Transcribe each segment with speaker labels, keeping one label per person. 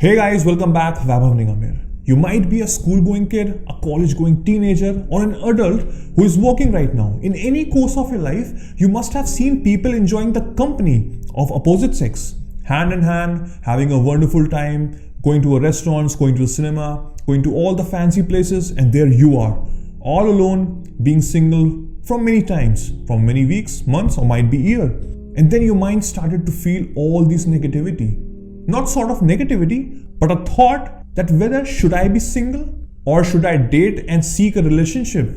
Speaker 1: Hey guys, welcome back. Vaibhav Nigam here. You might be a school-going kid, a college-going teenager, or an adult who is working right now. In any course of your life, you must have seen people enjoying the company of opposite sex, hand in hand, having a wonderful time, going to a restaurant, going to a cinema, going to all the fancy places, and there you are, all alone, being single from many times, from many weeks, months, or might be year. And then your mind started to feel all this negativity. Not sort of negativity, but a thought that whether should I be single or should I date and seek a relationship?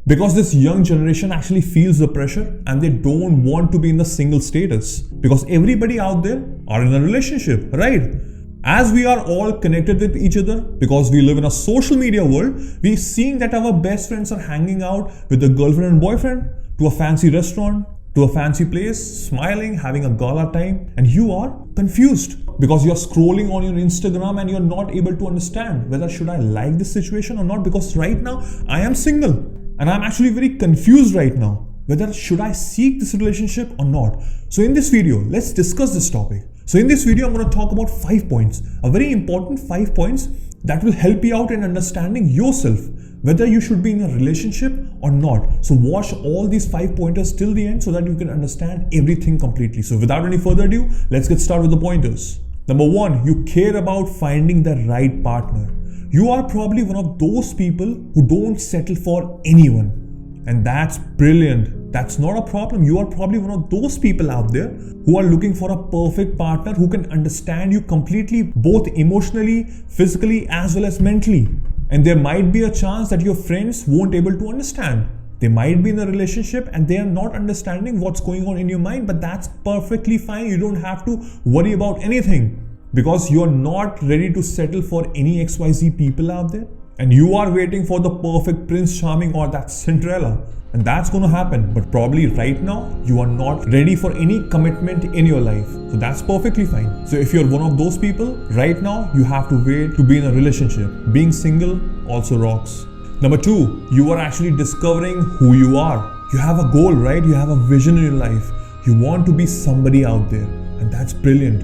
Speaker 1: Because this young generation actually feels the pressure and they don't want to be in the single status. Because everybody out there are in a relationship, right? As we are all connected with each other, because we live in a social media world, we're seeing that our best friends are hanging out with their girlfriend and boyfriend to a fancy restaurant, to a fancy place, smiling, having a gala time, and you are confused because you're scrolling on your Instagram and you're not able to understand whether should I like this situation or not, because right now I am single and I'm actually very confused right now whether should I seek this relationship or not. So in this video, let's discuss this topic. So in this video, I'm going to talk about 5 points, a very important 5 points that will help you out in understanding yourself, whether you should be in a relationship or not. So watch all these 5 pointers till the end so that you can understand everything completely. So without any further ado, let's get started with the pointers. Number 1, you care about finding the right partner. You are probably one of those people who don't settle for anyone. And that's brilliant. That's not a problem. You are probably one of those people out there who are looking for a perfect partner who can understand you completely, both emotionally, physically, as well as mentally. And there might be a chance that your friends won't able to understand. They might be in a relationship and they are not understanding what's going on in your mind, but that's perfectly fine. You don't have to worry about anything because you're not ready to settle for any XYZ people out there. And you are waiting for the perfect Prince Charming or that Cinderella. And that's going to happen. But probably right now, you are not ready for any commitment in your life. So that's perfectly fine. So if you're one of those people, right now, you have to wait to be in a relationship. Being single also rocks. Number 2, you are actually discovering who you are. You have a goal, right? You have a vision in your life. You want to be somebody out there. And that's brilliant.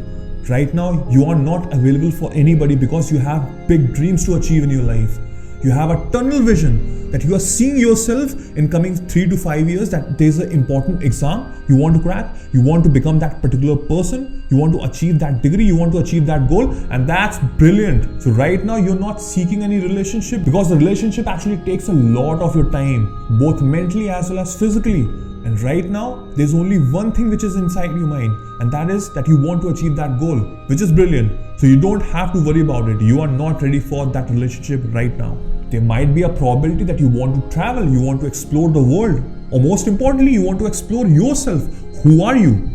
Speaker 1: Right now, you are not available for anybody because you have big dreams to achieve in your life. You have a tunnel vision that you are seeing yourself in coming 3 to 5 years, that there's an important exam you want to crack, you want to become that particular person, you want to achieve that degree, you want to achieve that goal, and that's brilliant. So right now you're not seeking any relationship because the relationship actually takes a lot of your time, both mentally as well as physically. And right now, there's only one thing which is inside your mind, and that is that you want to achieve that goal, which is brilliant. So you don't have to worry about it. You are not ready for that relationship right now. There might be a probability that you want to travel, you want to explore the world, or most importantly, you want to explore yourself. Who are you?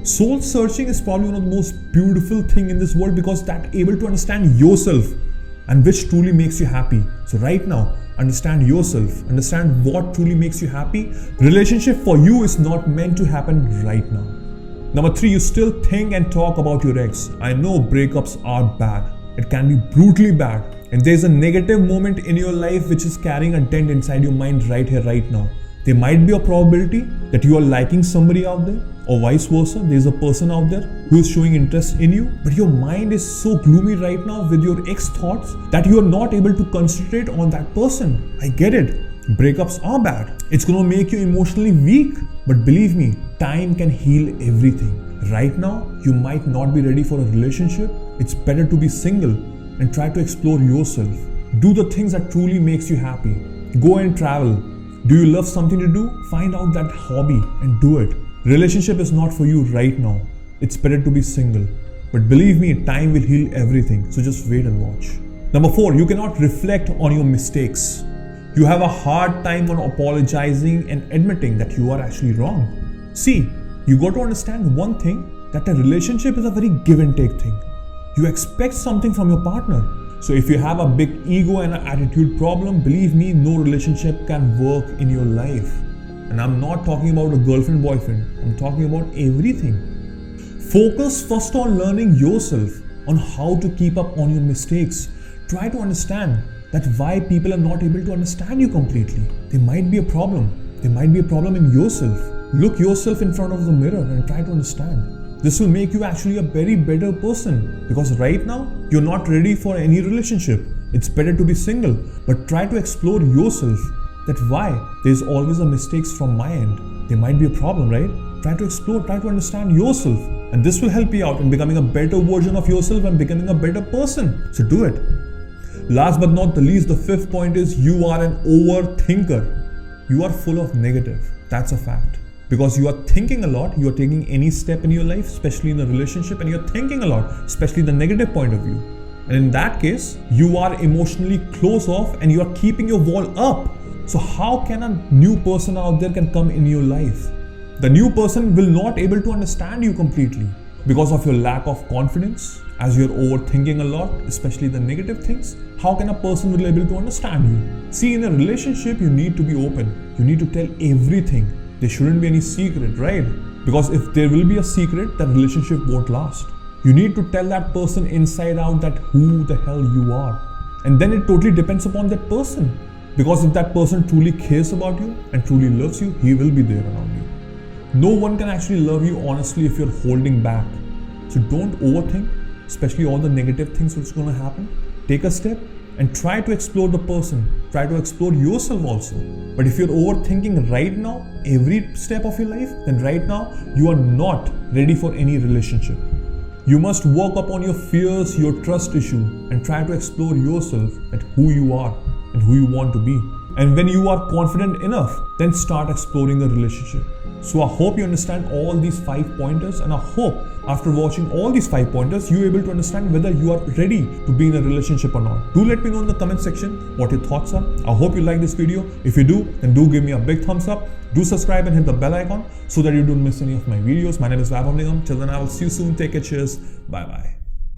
Speaker 1: Soul searching is probably one of the most beautiful thing in this world because that able to understand yourself and which truly makes you happy. So right now, understand yourself, understand what truly makes you happy. Relationship for you is not meant to happen right now. Number 3, you still think and talk about your ex. I know breakups are bad. It can be brutally bad. And there's a negative moment in your life which is carrying a dent inside your mind right here, right now. There might be a probability that you are liking somebody out there, or vice versa. There's a person out there who is showing interest in you, but your mind is so gloomy right now with your ex thoughts that you are not able to concentrate on that person. I get it. Breakups are bad. It's going to make you emotionally weak. But believe me, time can heal everything. Right now, you might not be ready for a relationship. It's better to be single and try to explore yourself. Do the things that truly makes you happy. Go and travel. Do you love something to do? Find out that hobby and do it. Relationship is not for you right now. It's better to be single. But believe me, time will heal everything. So just wait and watch. Number 4, you cannot reflect on your mistakes. You have a hard time on apologizing and admitting that you are actually wrong. See, you got to understand one thing, that a relationship is a very give and take thing. You expect something from your partner. So if you have a big ego and an attitude problem, believe me, no relationship can work in your life. And I'm not talking about a girlfriend, boyfriend. I'm talking about everything. Focus first on learning yourself, on how to keep up on your mistakes. Try to understand that why people are not able to understand you completely. There might be a problem. There might be a problem in yourself. Look yourself in front of the mirror and try to understand. This will make you actually a very better person, because right now you're not ready for any relationship. It's better to be single, but try to explore yourself. That why there's always a mistakes from my end. There might be a problem, right? Try to explore, try to understand yourself, and this will help you out in becoming a better version of yourself and becoming a better person. So do it. Last but not the least, the fifth point is you are an overthinker. You are full of negative. That's a fact. Because you are thinking a lot, you are taking any step in your life, especially in a relationship, and you're thinking a lot, especially the negative point of view. And in that case, you are emotionally closed off and you are keeping your wall up. So how can a new person out there can come in your life? The new person will not able to understand you completely because of your lack of confidence. As you're overthinking a lot, especially the negative things, how can a person will able to understand you? See, in a relationship, you need to be open. You need to tell everything. There shouldn't be any secret, right? Because if there will be a secret, that relationship won't last. You need to tell that person inside out that who the hell you are. And then it totally depends upon that person. Because if that person truly cares about you and truly loves you, he will be there around you. No one can actually love you honestly if you're holding back. So don't overthink, especially all the negative things which are going to happen. Take a step and try to explore the person. Try to explore yourself also. But if you're overthinking right now, every step of your life, then right now you are not ready for any relationship. You must work upon your fears, your trust issue, and try to explore yourself at who you are and who you want to be. And when you are confident enough, then start exploring a relationship. So I hope you understand all these 5 pointers, and I hope after watching all these 5 pointers, you're able to understand whether you are ready to be in a relationship or not. Do let me know in the comment section what your thoughts are. I hope you like this video. If you do, then do give me a big thumbs up. Do subscribe and hit the bell icon so that you don't miss any of my videos. My name is Vaibhav Nigam. Till then, I will see you soon. Take care. Cheers. Bye bye.